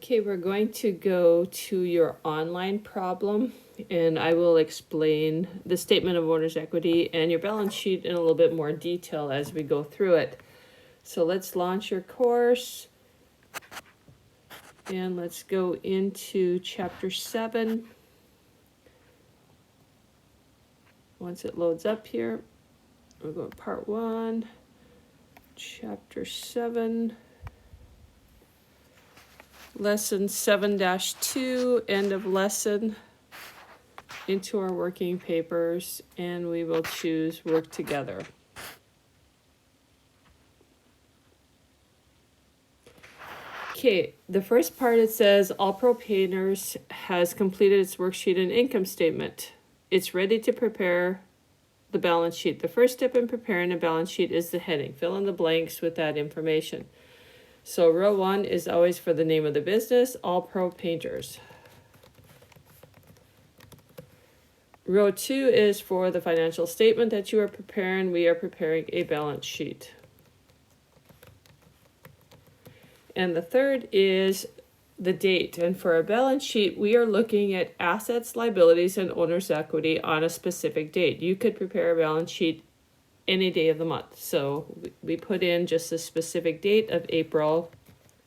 Okay, we're going to go to your online problem, and I will explain the statement of owner's equity and your balance sheet in a little bit more detail as we go through it. So let's launch your course, and let's go into chapter 7. Once it loads up here, we'll go to part 1, chapter 7. Lesson 7-2, end of lesson, into our working papers, and we will choose work together. Okay, the first part it says All Pro Painters has completed its worksheet and income statement. It's ready to prepare the balance sheet. The first step in preparing a balance sheet is the heading. Fill in the blanks with that information. So row 1 is always for the name of the business, All Pro Painters. Row 2 is for the financial statement that you are preparing. We are preparing a balance sheet. And the third is the date. And for a balance sheet, we are looking at assets, liabilities, and owner's equity on a specific date. You could prepare a balance sheet any day of the month. So we put in just a specific date of April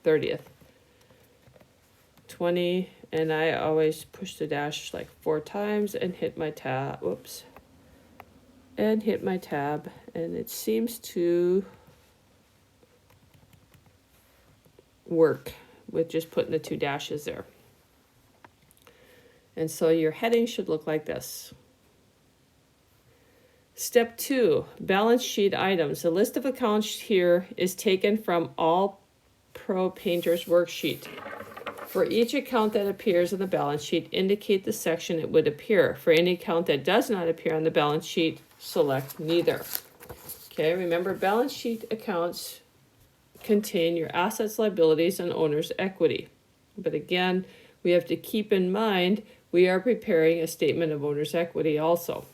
30th. 20, and I always push the dash like 4 times and hit my tab, whoops, and hit my tab, and it seems to work with just putting the 2 dashes there. And so your heading should look like this. Step 2, balance sheet items. The list of accounts here is taken from All Pro Painters worksheet. For each account that appears on the balance sheet, indicate the section it would appear. For any account that does not appear on the balance sheet, select neither. Okay, remember balance sheet accounts contain your assets, liabilities, and owner's equity. But again, we have to keep in mind we are preparing a statement of owner's equity also.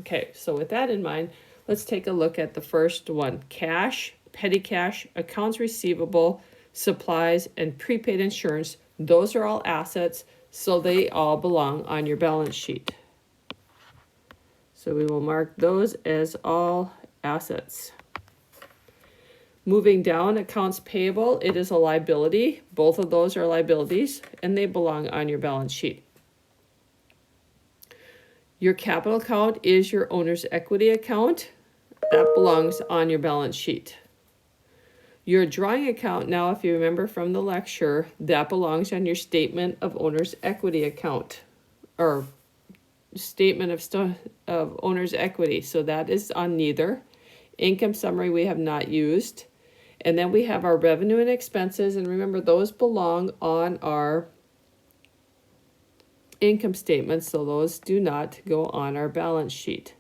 Okay, so with that in mind, let's take a look at the first one. Cash, petty cash, accounts receivable, supplies, and prepaid insurance. Those are all assets, so they all belong on your balance sheet. So we will mark those as all assets. Moving down, accounts payable, it is a liability. Both of those are liabilities, and they belong on your balance sheet. Your capital account is your owner's equity account. That belongs on your balance sheet. Your drawing account, now if you remember from the lecture, that belongs on your statement of owner's equity account, or statement of owner's equity. So that is on neither. Income summary we have not used. And then we have our revenue and expenses, and remember those belong on our income statement, so those do not go on our balance sheet.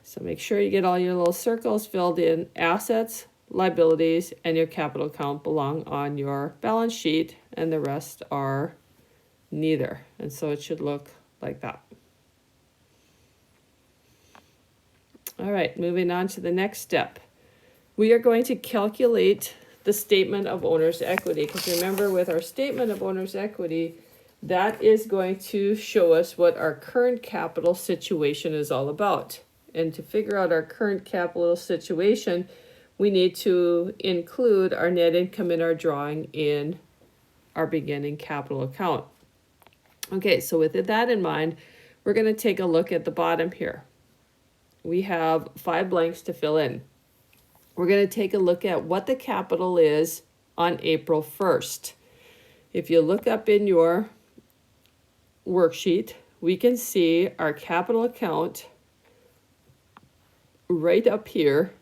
So make sure you get all your little circles filled in. Assets, liabilities, and your capital account belong on your balance sheet, and the rest are neither. And so it should look like that. All right, moving on to the next step. We are going to calculate the statement of owner's equity, because remember with our statement of owner's equity, that is going to show us what our current capital situation is all about. And to figure out our current capital situation, we need to include our net income and our drawing in our beginning capital account. Okay, so with that in mind, we're going to take a look at the bottom here. We have 5 blanks to fill in. We're going to take a look at what the capital is on April 1st. If you look up in your worksheet, we can see our capital account right up here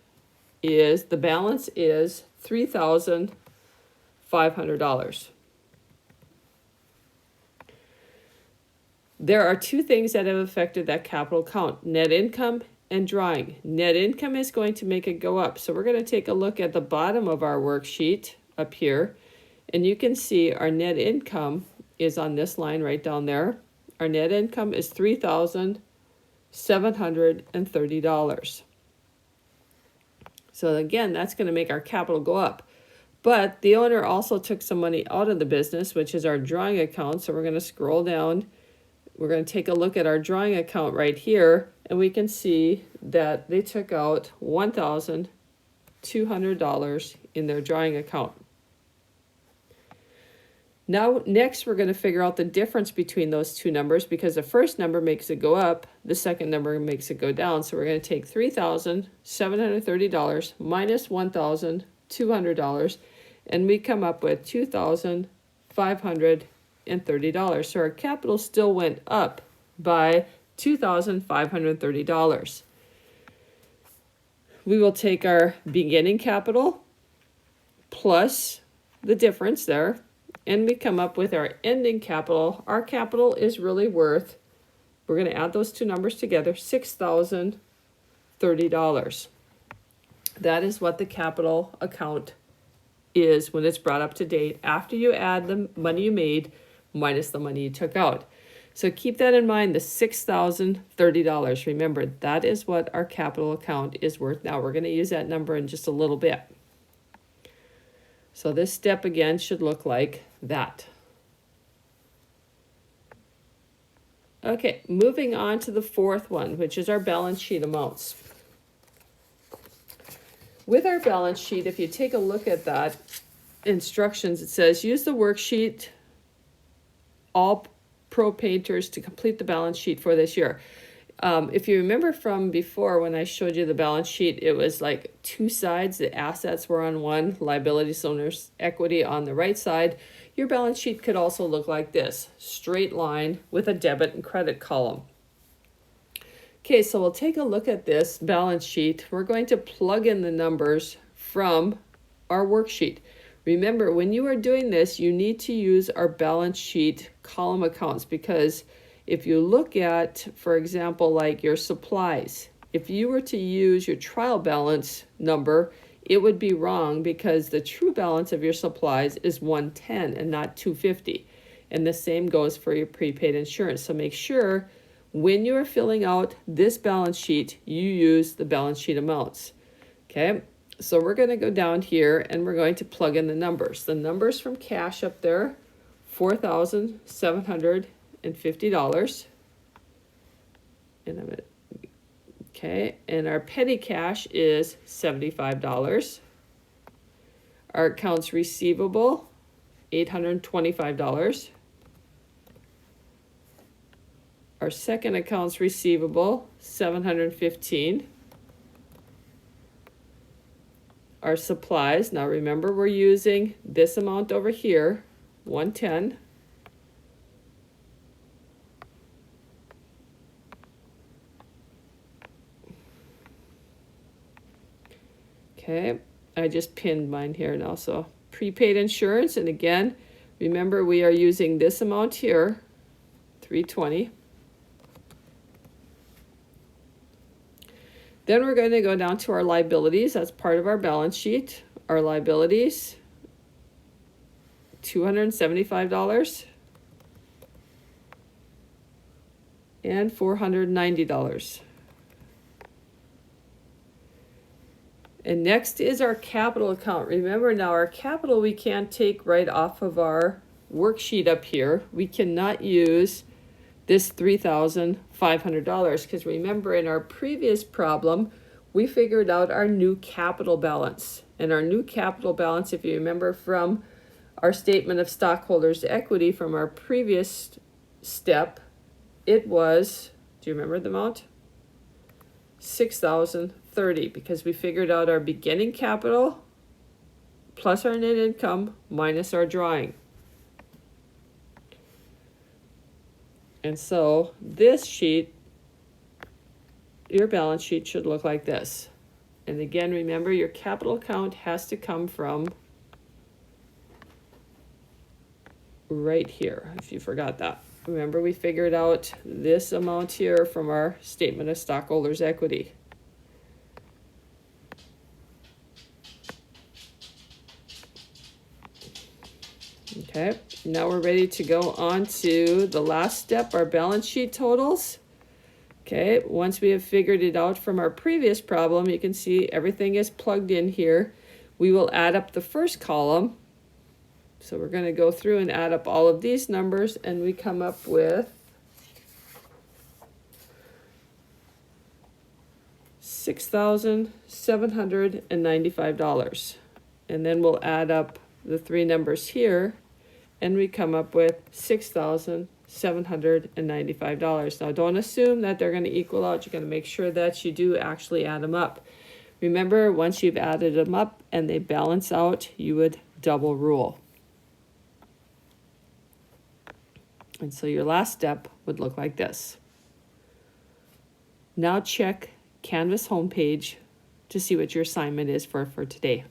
is, the balance is $3,500. There are 2 things that have affected that capital account: net income and drawing. Net income is going to make it go up. So we're going to take a look at the bottom of our worksheet up here, and you can see our net income is on this line right down there. Our net income is $3,730. So again, that's going to make our capital go up. But the owner also took some money out of the business, which is our drawing account. So we're going to scroll down. We're going to take a look at our drawing account right here, and we can see that they took out $1,200 in their drawing account. Now, next, we're going to figure out the difference between those two numbers, because the first number makes it go up, the second number makes it go down. So we're going to take $3,730 minus $1,200, and we come up with $2,530. So our capital still went up by $2,530. We will take our beginning capital plus the difference there, and we come up with our ending capital. Our capital is really worth, we're going to add those two numbers together, $6,030. That is what the capital account is when it's brought up to date, after you add the money you made minus the money you took out. So keep that in mind, the $6,030. Remember, that is what our capital account is worth now. We're going to use that number in just a little bit. So this step again should look like that. Okay, moving on to the fourth one, which is our balance sheet amounts. With our balance sheet, if you take a look at that instructions, it says use the worksheet, all pro painters, to complete the balance sheet for this year. If you remember from before when I showed you the balance sheet, it was like two sides. The assets were on one, liabilities, owners' equity on the right side. Your balance sheet could also look like this, straight line with a debit and credit column. Okay, so we'll take a look at this balance sheet. We're going to plug in the numbers from our worksheet. Remember, when you are doing this, you need to use our balance sheet column accounts, because if you look at, for example, like your supplies, if you were to use your trial balance number, it would be wrong, because the true balance of your supplies is 110 and not 250. And the same goes for your prepaid insurance. So make sure when you are filling out this balance sheet, you use the balance sheet amounts. Okay, so we're going to go down here and we're going to plug in the numbers. The numbers from cash up there, $4,750. And okay, and our petty cash is $75. Our accounts receivable, $825. Our second accounts receivable, $715. Our supplies, now remember we're using this amount over here, $110. Okay, I just pinned mine here now. So prepaid insurance, and again, remember we are using this amount here, $320. Then we're going to go down to our liabilities. That's part of our balance sheet. Our liabilities, $275 and $490. And next is our capital account. Remember now, our capital we can't take right off of our worksheet up here. We cannot use this $3,500, because remember in our previous problem, we figured out our new capital balance. And our new capital balance, if you remember from our statement of stockholders' equity from our previous step, it was, do you remember the amount? $6,030, because we figured out our beginning capital plus our net income minus our drawing. And so this sheet, your balance sheet should look like this. And again, remember your capital account has to come from right here, if you forgot that. Remember, we figured out this amount here from our statement of stockholders' equity. Okay, now we're ready to go on to the last step, our balance sheet totals. Okay, once we have figured it out from our previous problem, you can see everything is plugged in here. We will add up the first column. So we're going to go through and add up all of these numbers, and we come up with $6,795. And then we'll add up the three numbers here, and we come up with $6,795. Now don't assume that they're going to equal out. You're going to make sure that you do actually add them up. Remember, once you've added them up and they balance out, you would double rule. And so your last step would look like this. Now check Canvas homepage to see what your assignment is for today.